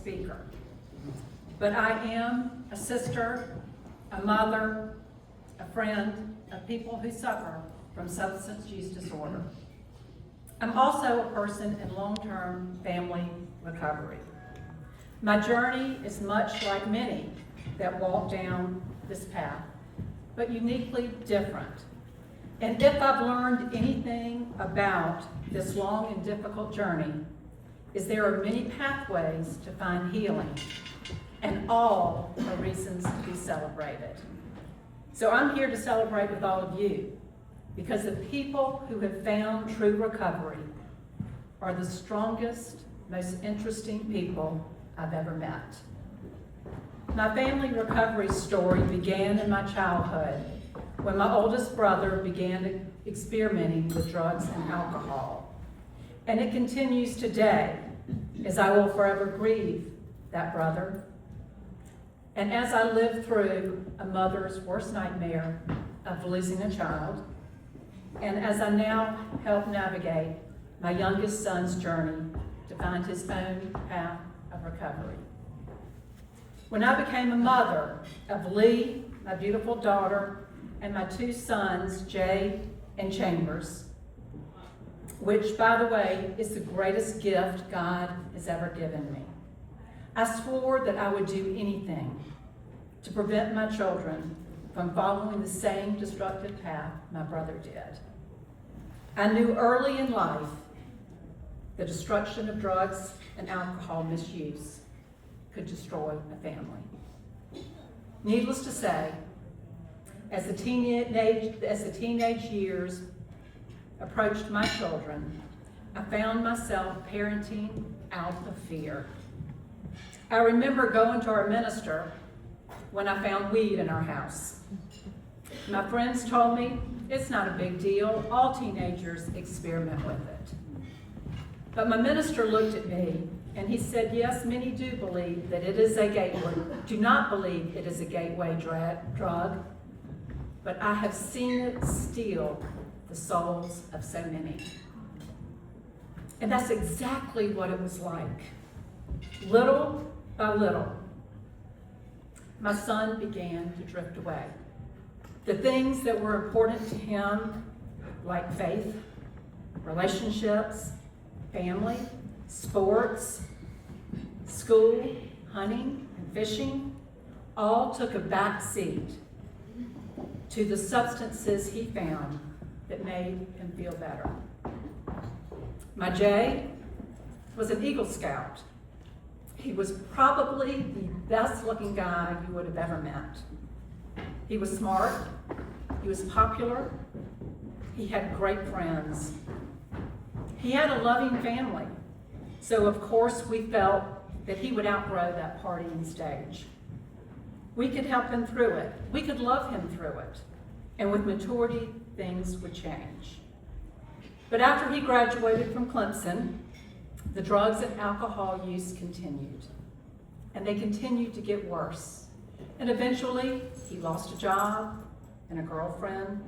speaker. But I am a sister, a mother, a friend of people who suffer from substance use disorder. I'm also a person in long-term family recovery. My journey is much like many that walk down this path, but uniquely different. And if I've learned anything about this long and difficult journey, is there are many pathways to find healing, and all are reasons to be celebrated. So I'm here to celebrate with all of you, because the people who have found true recovery are the strongest, most interesting people I've ever met. My family recovery story began in my childhood when my oldest brother began experimenting with drugs and alcohol. And it continues today, as I will forever grieve that brother. And as I live through a mother's worst nightmare of losing a child, and as I now help navigate my youngest son's journey to find his own path of recovery. When I became a mother of Lee, my beautiful daughter, and my two sons, Jay and Chambers, which, by the way, is the greatest gift God has ever given me, I swore that I would do anything to prevent my children from following the same destructive path my brother did. I knew early in life the destruction of drugs and alcohol misuse could destroy a family. Needless to say, as the teenage years approached my children, I found myself parenting out of fear. I remember going to our minister when I found weed in our house. My friends told me, it's not a big deal, all teenagers experiment with it. But my minister looked at me and he said, yes, many do believe that it is a gateway, do not believe it is a gateway drug, but I have seen it steal the souls of so many. And that's exactly what it was like. Little by little, my son began to drift away. The things that were important to him, like faith, relationships, family, sports, school, hunting, and fishing, all took a back seat to the substances he found that made him feel better. My Jay was an Eagle Scout. He was probably the best looking guy you would have ever met. He was smart, he was popular, he had great friends. He had a loving family, so of course we felt that he would outgrow that partying stage. We could help him through it, we could love him through it, and with maturity, things would change. But after he graduated from Clemson, the drugs and alcohol use continued, and they continued to get worse. And eventually, he lost a job and a girlfriend.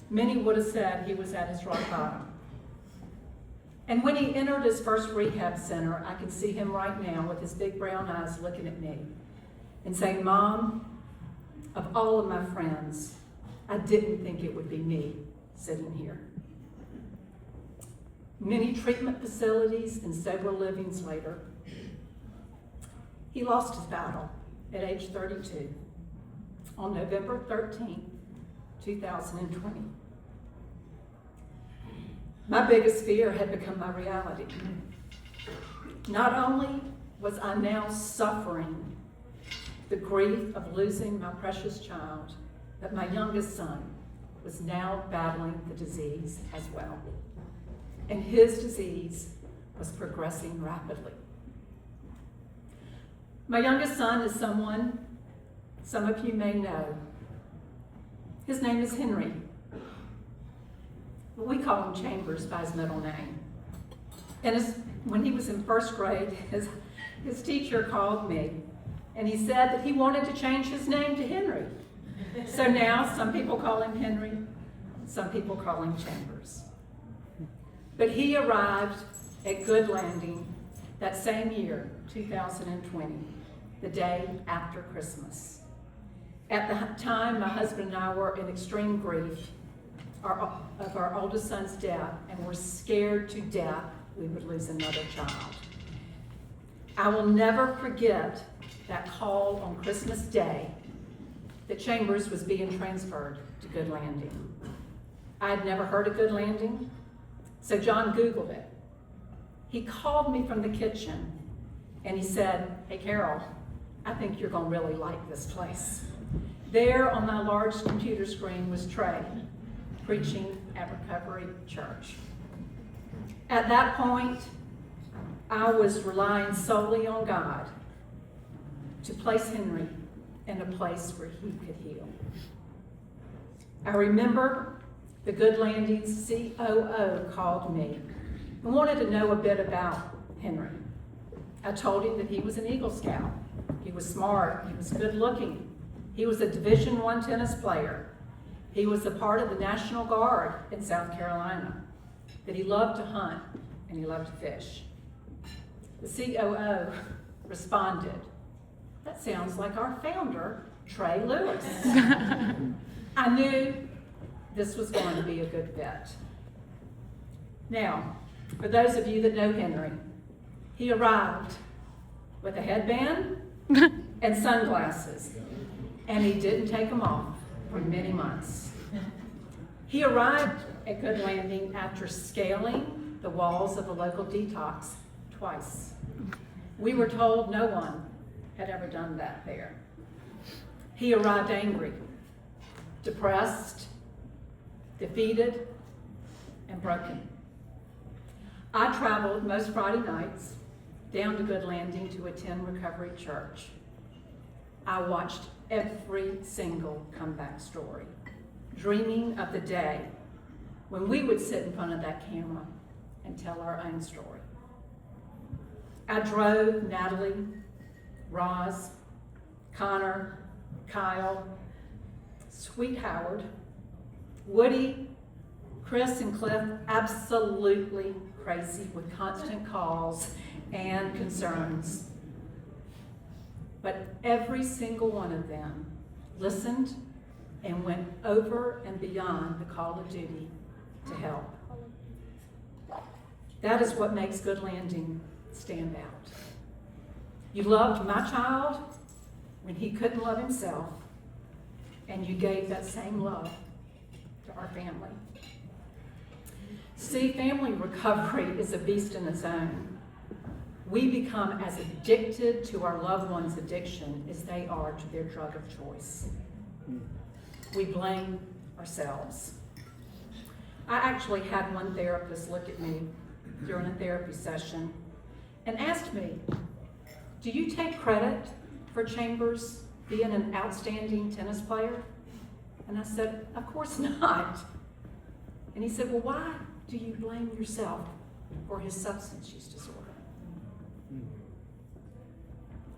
Many would have said he was at his rock bottom. And when he entered his first rehab center, I could see him right now with his big brown eyes looking at me and saying, Mom, of all of my friends, I didn't think it would be me sitting here. Many treatment facilities and sober livings later, he lost his battle at age 32 on November 13, 2020. My biggest fear had become my reality. Not only was I now suffering the grief of losing my precious child, but my youngest son was now battling the disease as well. And his disease was progressing rapidly. My youngest son is someone some of you may know. His name is Henry. We call him Chambers by his middle name. And when he was in first grade, his teacher called me and he said that he wanted to change his name to Henry. So now some people call him Henry, some people call him Chambers. But he arrived at Good Landing that same year, 2020, the day after Christmas. At the time, my husband and I were in extreme grief of our oldest son's death, and were scared to death we would lose another child. I will never forget that call on Christmas Day that Chambers was being transferred to Good Landing. I had never heard of Good Landing, so John Googled it. He called me from the kitchen and he said, "Hey Carol, I think you're gonna really like this place." There on my large computer screen was Trey preaching at Recovery Church. At that point, I was relying solely on God to place Henry in a place where he could heal. I remember the Good Landing COO called me and wanted to know a bit about Henry. I told him that he was an Eagle Scout. He was smart, he was good looking. He was a Division I tennis player. He was a part of the National Guard in South Carolina, that he loved to hunt and he loved to fish. The COO responded, "That sounds like our founder, Trey Lewis." I knew this was going to be a good fit. Now, for those of you that know Henry, he arrived with a headband and sunglasses, and he didn't take them off for many months. He arrived at Good Landing after scaling the walls of the local detox twice. We were told no one had ever done that there. He arrived angry, depressed, defeated, and broken. I traveled most Friday nights down to Good Landing to attend Recovery Church. I watched every single comeback story, dreaming of the day when we would sit in front of that camera and tell our own story. I drove Natalie, Roz, Connor, Kyle, Sweet Howard, Woody, Chris, and Cliff absolutely crazy with constant calls and concerns. But every single one of them listened and went over and beyond the call of duty to help. That is what makes Good Landing stand out. You loved my child when he couldn't love himself, and you gave that same love to our family. See, family recovery is a beast in its own. We become as addicted to our loved one's addiction as they are to their drug of choice. We blame ourselves. I actually had one therapist look at me during a therapy session and asked me, "Do you take credit for Chambers being an outstanding tennis player?" And I said, "Of course not." And he said, "Well, why do you blame yourself for his substance use disorder?"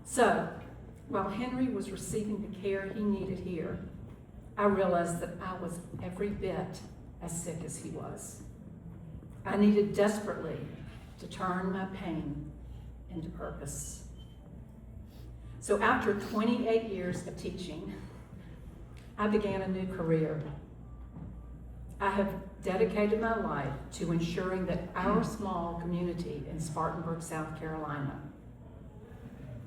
So, while Henry was receiving the care he needed here, I realized that I was every bit as sick as he was. I needed desperately to turn my pain into purpose. So after 28 years of teaching, I began a new career. I have dedicated my life to ensuring that our small community in Spartanburg, South Carolina,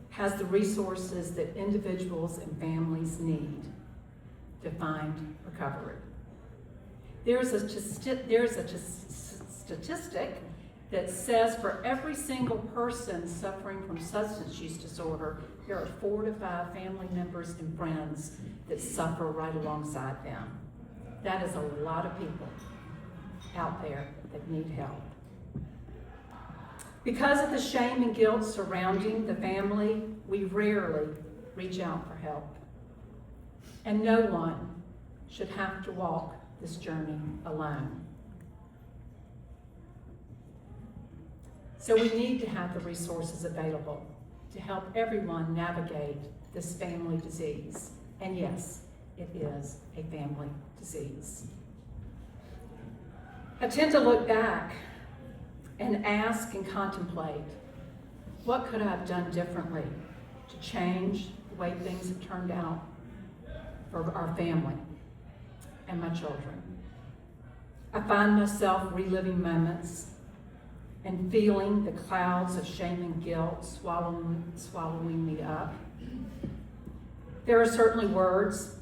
has the resources that individuals and families need to find recovery. There's a statistic that says for every single person suffering from substance use disorder, there are 4 to 5 family members and friends that suffer right alongside them. That is a lot of people out there that need help. Because of the shame and guilt surrounding the family, we rarely reach out for help. And no one should have to walk this journey alone. So we need to have the resources available to help everyone navigate this family disease. And yes, it is a family disease. I tend to look back and ask and contemplate, What could I have done differently to change the way things have turned out for our family and my children? I find myself reliving moments and feeling the clouds of shame and guilt swallowing me up. There are certainly words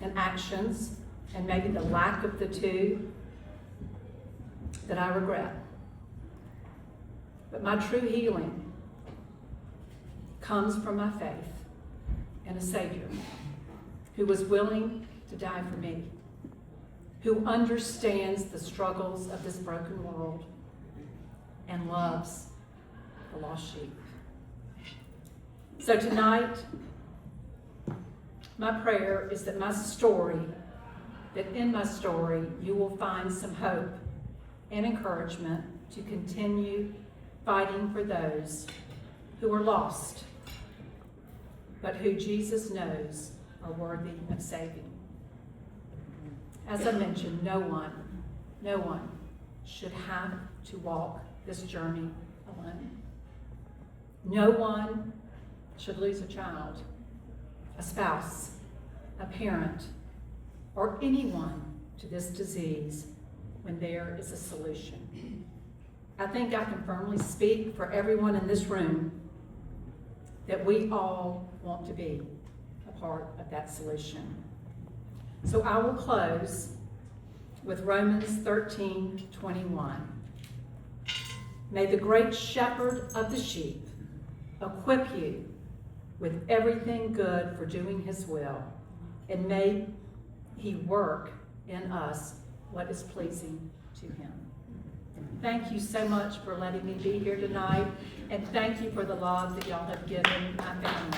and actions, and maybe the lack of the two, that I regret. But my true healing comes from my faith in a Savior who was willing to die for me, who understands the struggles of this broken world and loves the lost sheep. So tonight, my prayer is that in my story, you will find some hope and encouragement to continue fighting for those who are lost, but who Jesus knows are worthy of saving. As I mentioned, no one should have to walk this journey alone. No one should lose a child, a spouse, a parent, or anyone to this disease when there is a solution. I think I can firmly speak for everyone in this room that we all want to be a part of that solution. So I will close with Romans 13:21. May the great shepherd of the sheep equip you with everything good for doing his will, and may he work in us what is pleasing to him. Thank you so much for letting me be here tonight, and thank you for the love that y'all have given my family.